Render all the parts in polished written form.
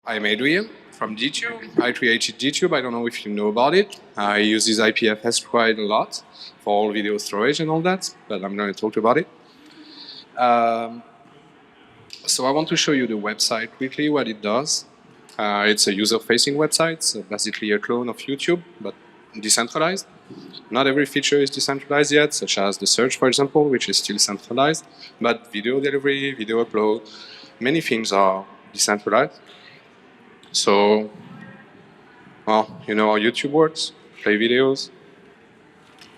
I'm Adrien from dTube. I created dTube. I don't know if you know about it. I use this IPFS quite a lot for all video storage and all that, but I'm going to talk about it. So I want to show you the website quickly, what it does. It's a user-facing website, so basically a clone of YouTube, but decentralized. Not every feature is decentralized yet, such as the search, for example, which is still centralized. But video delivery, video upload, many things are decentralized. So, well, you know how YouTube works, play videos.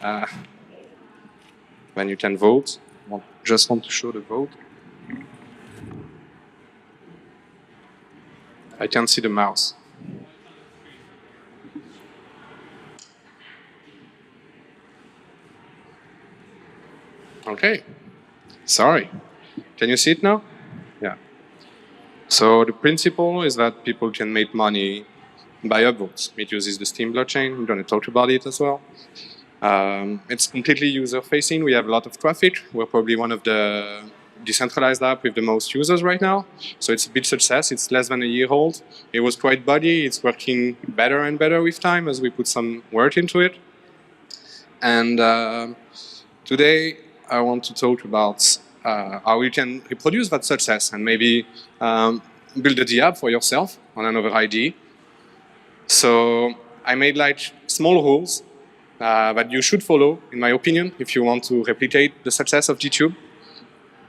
Then you can vote. Just want to show the vote. I can't see the mouse. Okay, sorry. Can you see it now? Yeah. So the principle is that people can make money by upvotes. It uses the Steam blockchain. We're going to talk about it as well. It's completely user-facing. We have a lot of traffic. We're probably one of the decentralized app with the most users right now. So it's a big success. It's less than a year old. It was quite buggy. It's working better and better with time as we put some work into it. And today I want to talk about how you can reproduce that success and maybe build a dApp for yourself on another IDE. So I made like small rules that you should follow, in my opinion, if you want to replicate the success of dTube.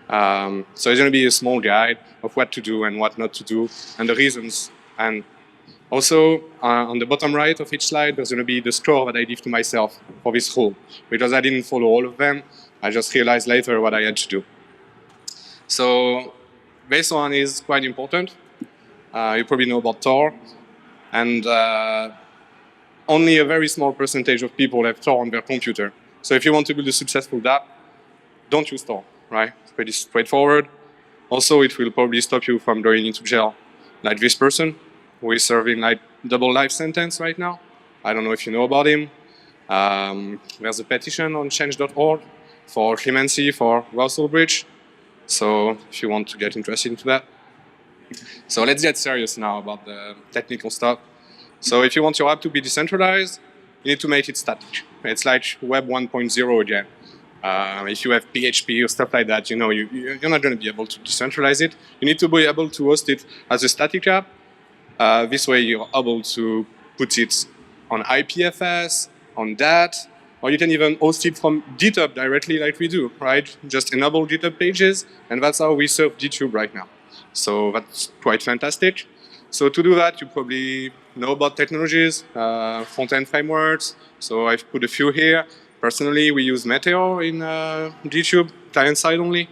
So it's going to be a small guide of what to do and what not to do, and the reasons. And also, on the bottom right of each slide, there's going to be the score that I give to myself for this rule. Because I didn't follow all of them, I just realized later what I had to do. So this one is quite important. You probably know about Tor. And only a very small percentage of people have Tor on their computer. So if you want to build a successful dApp, don't use Tor, right? It's pretty straightforward. Also, it will probably stop you from going into jail. Like this person, who is serving like double life sentence right now. I don't know if you know about him. There's a petition on change.org for clemency for Russell Bridge. So if you want to get interested into that. So let's get serious now about the technical stuff. So if you want your app to be decentralized, you need to make it static. It's like Web 1.0 again. If you have PHP or stuff like that, you know, you're not going to be able to decentralize it. You need to be able to host it as a static app. This way you're able to put it on IPFS, on dApp, or you can even host it from GitHub directly like we do, right? Just enable GitHub pages, and that's how we serve dTube right now. So that's quite fantastic. So to do that, you probably know about technologies, front-end frameworks. So I've put a few here. Personally, we use Meteor in dTube, client-side only.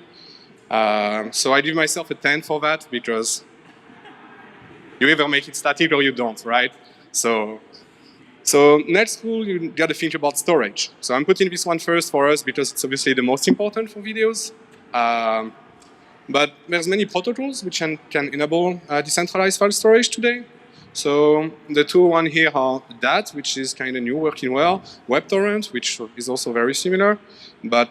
So I give myself a 10 for that because you either make it static or you don't, right? So next rule, you got to think about storage. So I'm putting this one first for us because it's obviously the most important for videos. But there's many protocols which can enable decentralized file storage today. So the two one here are dApp, which is kind of new, working well, WebTorrent, which is also very similar. But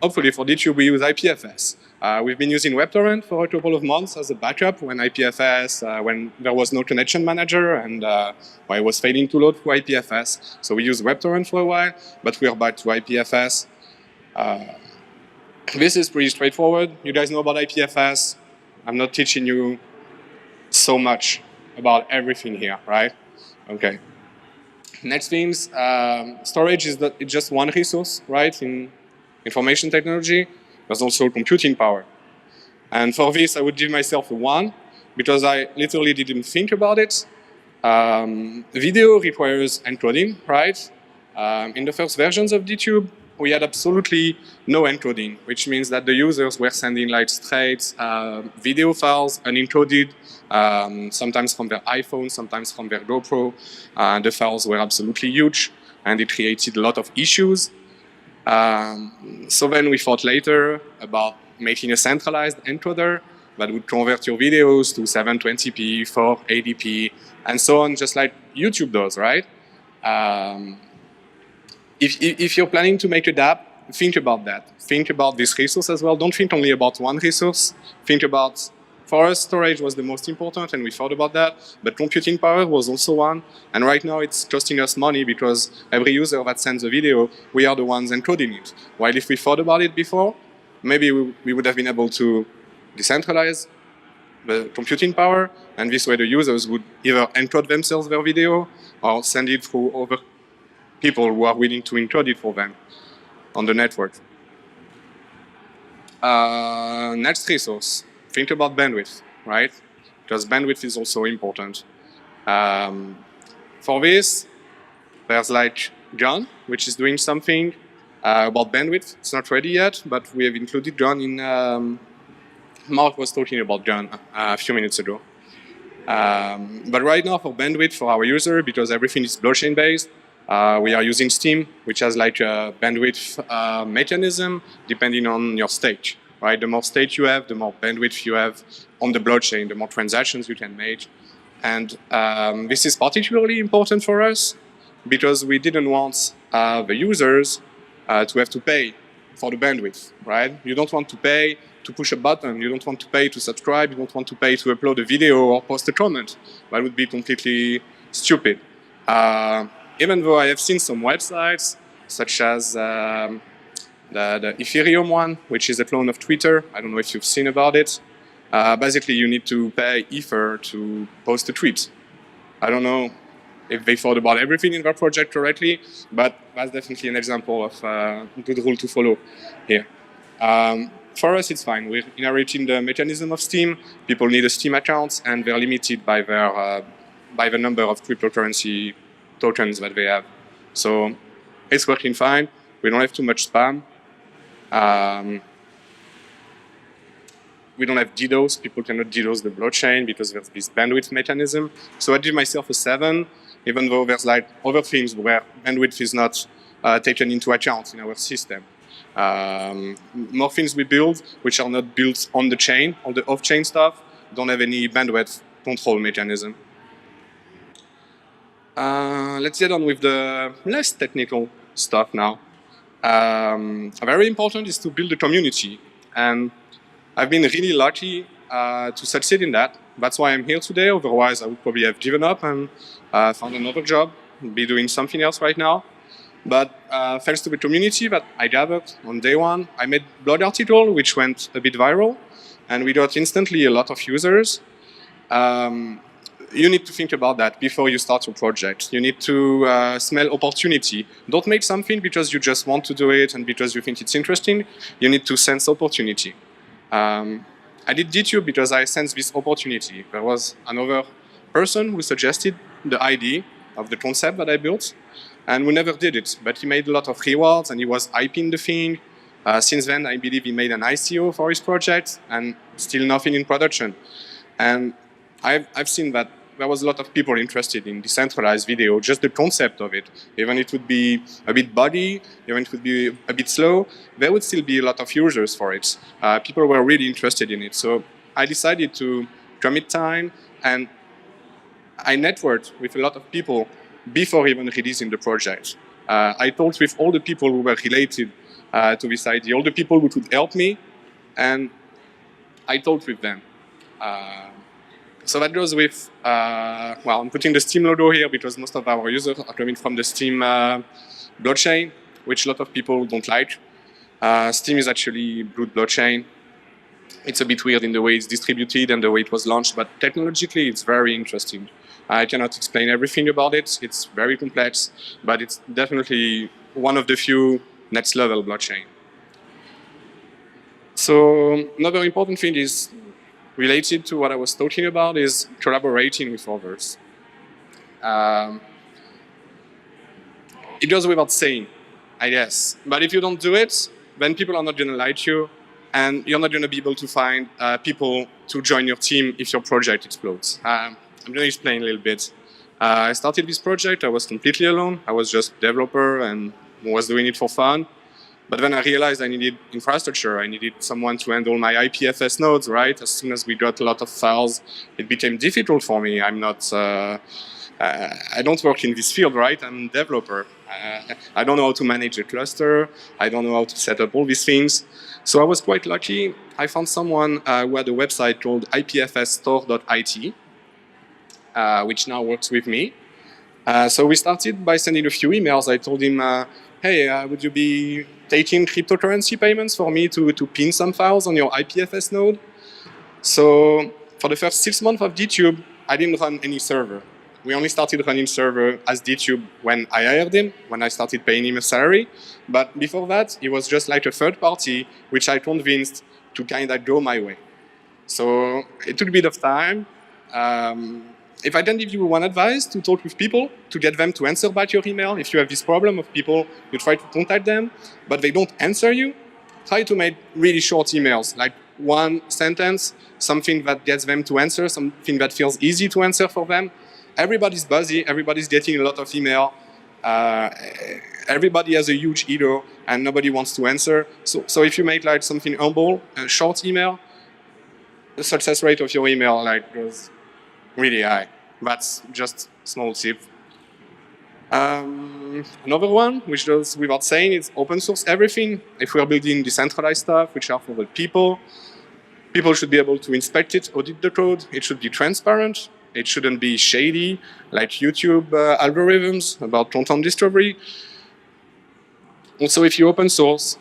hopefully for dTube we use IPFS. We've been using WebTorrent for a couple of months as a backup when IPFS, when there was no connection manager and it was failing to load through IPFS. So we used WebTorrent for a while, but we're back to IPFS. This is pretty straightforward. You guys know about IPFS. I'm not teaching you so much about everything here, right? Okay. Next things, storage is just one resource, right? In information technology, there's also computing power. And for this, I would give myself a 1 because I literally didn't think about it. Video requires encoding, right? In the first versions of dTube, we had absolutely no encoding, which means that the users were sending like straight video files, unencoded, sometimes from their iPhone, sometimes from their GoPro. The files were absolutely huge, and it created a lot of issues. So then we thought later about making a centralized encoder that would convert your videos to 720p, 480p, and so on, just like YouTube does, right? If you're planning to make a dApp, think about that. Think about this resource as well. Don't think only about one resource. Think about For us, storage was the most important, and we thought about that, but computing power was also one, and right now it's costing us money because every user that sends a video, we are the ones encoding it. While if we thought about it before, maybe we would have been able to decentralize the computing power, and this way the users would either encode themselves their video or send it through other people who are willing to encode it for them on the network. Next resource, think about bandwidth, right? Because bandwidth is also important. For this, there's like John, which is doing something about bandwidth. It's not ready yet, but we have included John in. Mark was talking about John a few minutes ago. But right now for bandwidth for our user, because everything is blockchain based, we are using Steam, which has like a bandwidth mechanism depending on your state. Right? The more state you have, the more bandwidth you have on the blockchain, the more transactions you can make. And this is particularly important for us because we didn't want the users to have to pay for the bandwidth, right? You don't want to pay to push a button, you don't want to pay to subscribe, you don't want to pay to upload a video or post a comment. That would be completely stupid. Even though I have seen some websites, such as the Ethereum one, which is a clone of Twitter. I don't know if you've seen about it. Basically, you need to pay Ether to post a tweet. I don't know if they thought about everything in their project correctly, but that's definitely an example of a good rule to follow here. For us, it's fine. We're inheriting the mechanism of Steam. People need a Steam account, and they're limited by their by the number of cryptocurrency tokens that they have. So it's working fine. We don't have too much spam. We don't have DDoS. People cannot DDoS the blockchain because there's this bandwidth mechanism. So I give myself a 7, even though there's like other things where bandwidth is not taken into account in our system. More things we build, which are not built on the chain, on the off-chain stuff, don't have any bandwidth control mechanism. Let's get on with the less technical stuff now. Very important is to build a community, and I've been really lucky to succeed in that. That's why I'm here today. Otherwise, I would probably have given up and found another job, be doing something else right now. But thanks to the community that I gathered on day one, I made a blog article which went a bit viral, and we got instantly a lot of users. You need to think about that before you start your project. You need to smell opportunity. Don't make something because you just want to do it and because you think it's interesting. You need to sense opportunity. I did DTube because I sensed this opportunity. There was another person who suggested the idea of the concept that I built, and we never did it. But he made a lot of rewards, and he was hyping the thing. Since then, I believe he made an ICO for his project, and still nothing in production. And I've seen that there was a lot of people interested in decentralized video, just the concept of it. Even it would be a bit buggy, even it would be a bit slow, there would still be a lot of users for it. People were really interested in it. So I decided to commit time, and I networked with a lot of people before even releasing the project. I talked with all the people who were related to this idea, all the people who could help me, and I talked with them. So that goes with, well, I'm putting the Steam logo here because most of our users are coming from the Steam blockchain, which a lot of people don't like. Steam is actually good blockchain. It's a bit weird in the way it's distributed and the way it was launched, but technologically it's very interesting. I cannot explain everything about it. It's very complex, but it's definitely one of the few next level blockchain. So another important thing is related to what I was talking about is collaborating with others. It goes without saying, I guess. But if you don't do it, then people are not going to like you, and you're not going to be able to find people to join your team if your project explodes. I'm going to explain a little bit. I started this project, I was completely alone. I was just a developer and was doing it for fun. But then I realized I needed infrastructure. I needed someone to handle my IPFS nodes, right? As soon as we got a lot of files, it became difficult for me. I'm not, I don't work in this field, right? I'm a developer. I don't know how to manage a cluster. I don't know how to set up all these things. So I was quite lucky. I found someone who had a website called IPFS which now works with me. So we started by sending a few emails. I told him, hey, would you be taking cryptocurrency payments for me to pin some files on your IPFS node? So for the first 6 months of DTube, I didn't run any server. We only started running server as DTube when I hired him, when I started paying him a salary. But before that, he was just like a third party, which I convinced to kind of go my way. So it took a bit of time. If I can give you one advice, to talk with people, to get them to answer back your email. If you have this problem of people, you try to contact them, but they don't answer you, try to make really short emails, like one sentence, something that gets them to answer, something that feels easy to answer for them. Everybody's busy, everybody's getting a lot of email, everybody has a huge ego, and nobody wants to answer. So if you make like something humble, a short email, the success rate of your email like goes really high. That's just a small tip. Another one, which goes without saying, is open source everything. If we are building decentralized stuff, which are for the people should be able to inspect it, audit the code. It should be transparent. It shouldn't be shady, like YouTube algorithms about content discovery. Also, if you open source,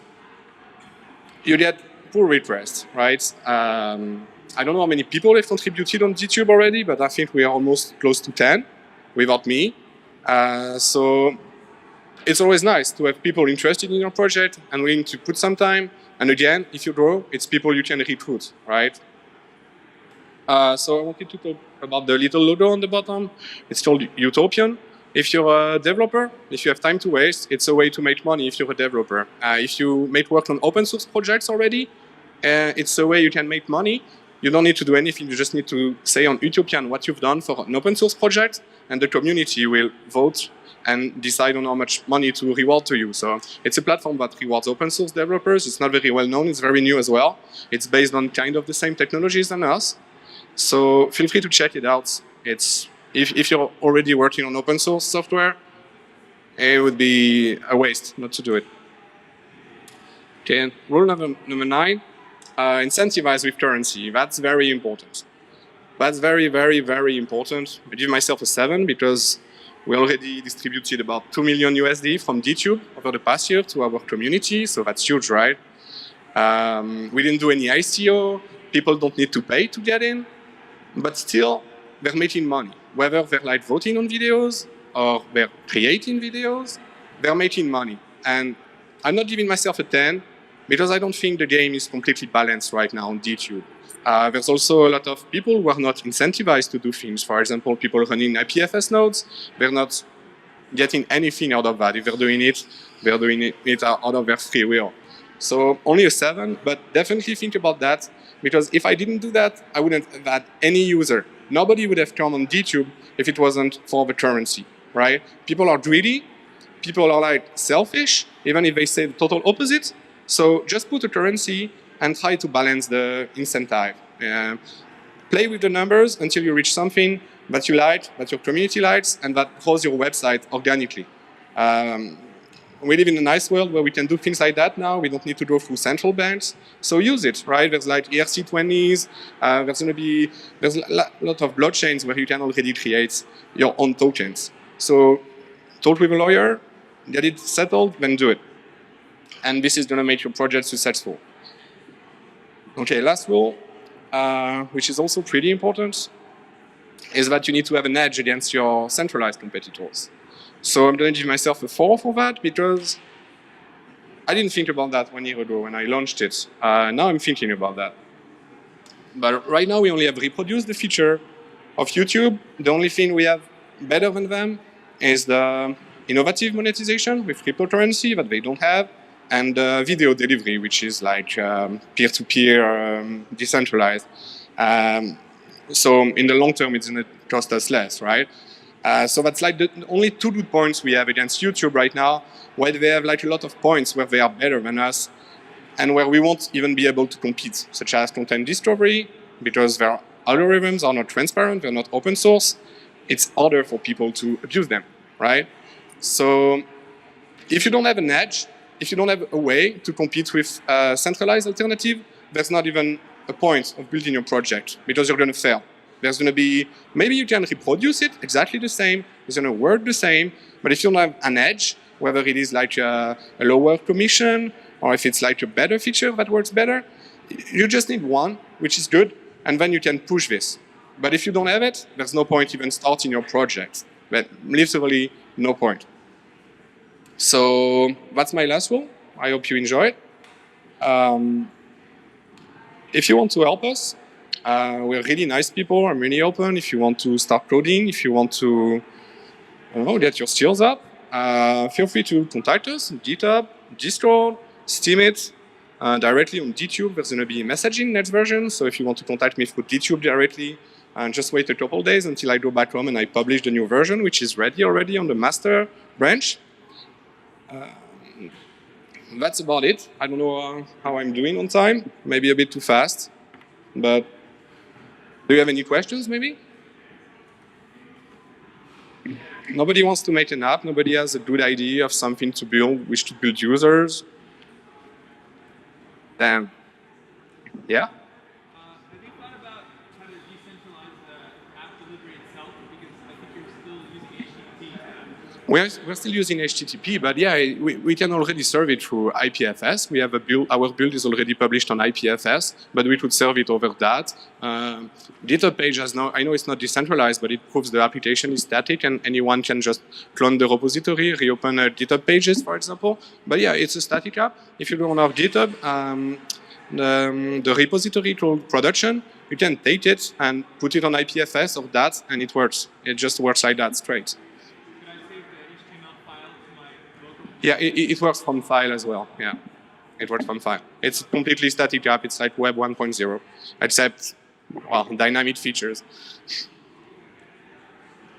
you get pull requests, right? I don't know how many people have contributed on DTube already, but I think we are almost close to 10 without me. So it's always nice to have people interested in your project and willing to put some time. And again, if you grow, it's people you can recruit, right? So I wanted to talk about the little logo on the bottom. It's called Utopian. If you're a developer, if you have time to waste, it's a way to make money if you're a developer. If you make work on open source projects already, it's a way you can make money. You don't need to do anything, you just need to say on Utopian what you've done for an open source project, and the community will vote and decide on how much money to reward to you. So it's a platform that rewards open source developers. It's not very well known, it's very new as well. It's based on kind of the same technologies than us. So feel free to check it out. If you're already working on open source software, it would be a waste not to do it. Okay, rule number 9. Incentivize with currency. That's very important. That's very, very, very important. I give myself a 7 because we already distributed about 2 million USD from DTube over the past year to our community, so that's huge, right? We didn't do any ICO. People don't need to pay to get in, but still, they're making money. Whether they're like voting on videos or they're creating videos, they're making money. And I'm not giving myself a 10, because I don't think the game is completely balanced right now on DTube. There's also a lot of people who are not incentivized to do things. For example, people running IPFS nodes, they're not getting anything out of that. If they're doing it out of their free will. So only a 7, but definitely think about that, because if I didn't do that, I wouldn't have had any user. Nobody would have come on DTube if it wasn't for the currency, right? People are greedy, people are like selfish, even if they say the total opposite. So just put a currency and try to balance the incentive. Play with the numbers until you reach something that you like, that your community likes, and that grows your website organically. We live in a nice world where we can do things like that now. We don't need to go through central banks. So use it, right? There's like ERC20s. There's a lot of blockchains where you can already create your own tokens. So talk with a lawyer, get it settled, then do it. And this is going to make your project successful. Okay, last rule, which is also pretty important, is that you need to have an edge against your centralized competitors. So I'm going to give myself a 4 for that, because I didn't think about that 1 year ago when I launched it. Now I'm thinking about that. But right now we only have reproduced the feature of YouTube. The only thing we have better than them is the innovative monetization with cryptocurrency that they don't have, and video delivery, which is like peer-to-peer, decentralized. So in the long term, it's going to cost us less, right? So that's like the only 2 good points we have against YouTube right now, where they have like a lot of points where they are better than us, and where we won't even be able to compete, such as content discovery, because their algorithms are not transparent, they're not open source. It's harder for people to abuse them, right? So If you don't have an edge, if you don't have a way to compete with a centralized alternative, there's not even a point of building your project because you're going to fail. There's going to be, maybe you can reproduce it exactly the same, it's going to work the same, but if you don't have an edge, whether it is like a lower commission or if it's like a better feature that works better, you just need one, which is good, and then you can push this. But if you don't have it, there's no point even starting your project. But literally, no point. So that's my last rule. I hope you enjoyed. If you want to help us, we're really nice people. I'm really open. If you want to start coding, if you want to get your skills up, feel free to contact us on GitHub, Discord, Steemit, directly on DTube. There's going to be a messaging next version. So if you want to contact me through DTube directly, and just wait a couple days until I go back home and I publish the new version, which is ready already on the master branch. That's about it. I don't know how I'm doing on time. Maybe a bit too fast. But do you have any questions, maybe? Nobody wants to make an app. Nobody has a good idea of something to build, which to build users. Damn. Yeah? Have you thought about how to decentralize the app delivery itself? Because I think you're still using HTTP. We're still using HTTP, but yeah, we can already serve it through IPFS. We have a build, our build is already published on IPFS, but we could serve it over that. GitHub page has no, I know it's not decentralized, but it proves the application is static and anyone can just clone the repository, reopen GitHub pages, for example. But yeah, it's a static app. If you go on our GitHub, the repository called production, you can take it and put it on IPFS or that, and it works. It just works like that, straight. Yeah, it works from file as well. Yeah, it works from file. It's a completely static app. It's like Web 1.0, except, well, dynamic features.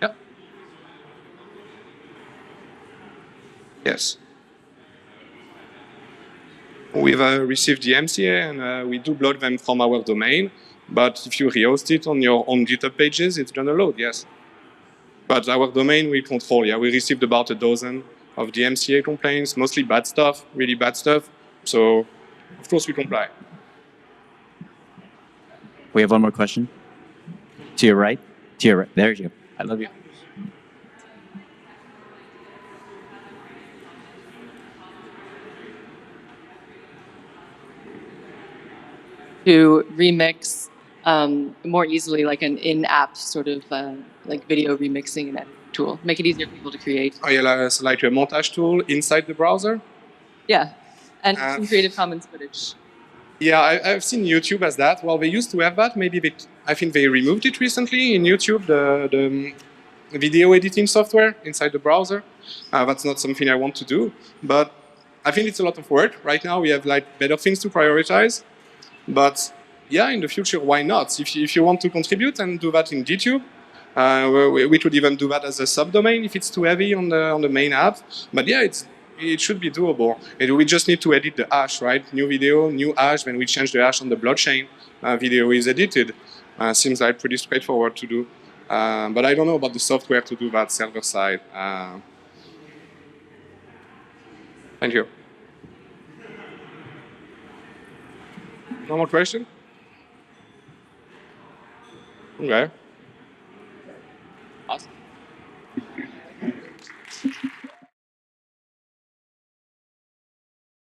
Yeah. Yes. We've received the MCA, and we do block them from our domain. But if you rehost it on your own GitHub pages, it's going to load, yes. But our domain we control, yeah. We received about a dozen of the MCA complaints, mostly bad stuff, really bad stuff. So, of course, we comply. We have one more question. To your right. To your right. There you go. I love you. To remix more easily, like an in-app sort of like video remixing and editing tool. Make it easier for people to create. Oh, yeah, so like a montage tool inside the browser? Yeah, and some Creative Commons footage. Yeah, I've seen YouTube as that. Well, they used to have that. Maybe I think they removed it recently in YouTube, the video editing software inside the browser. That's not something I want to do, but I think it's a lot of work. Right now, we have like better things to prioritize. But yeah, in the future, why not? If you want to contribute and do that in DTube, we could even do that as a subdomain if it's too heavy on the main app. But yeah, it should be doable. We just need to edit the hash, right? New video, new hash. When we change the hash on the blockchain, video is edited. Seems like pretty straightforward to do. But I don't know about the software to do that server side. Thank you. No more question? Okay.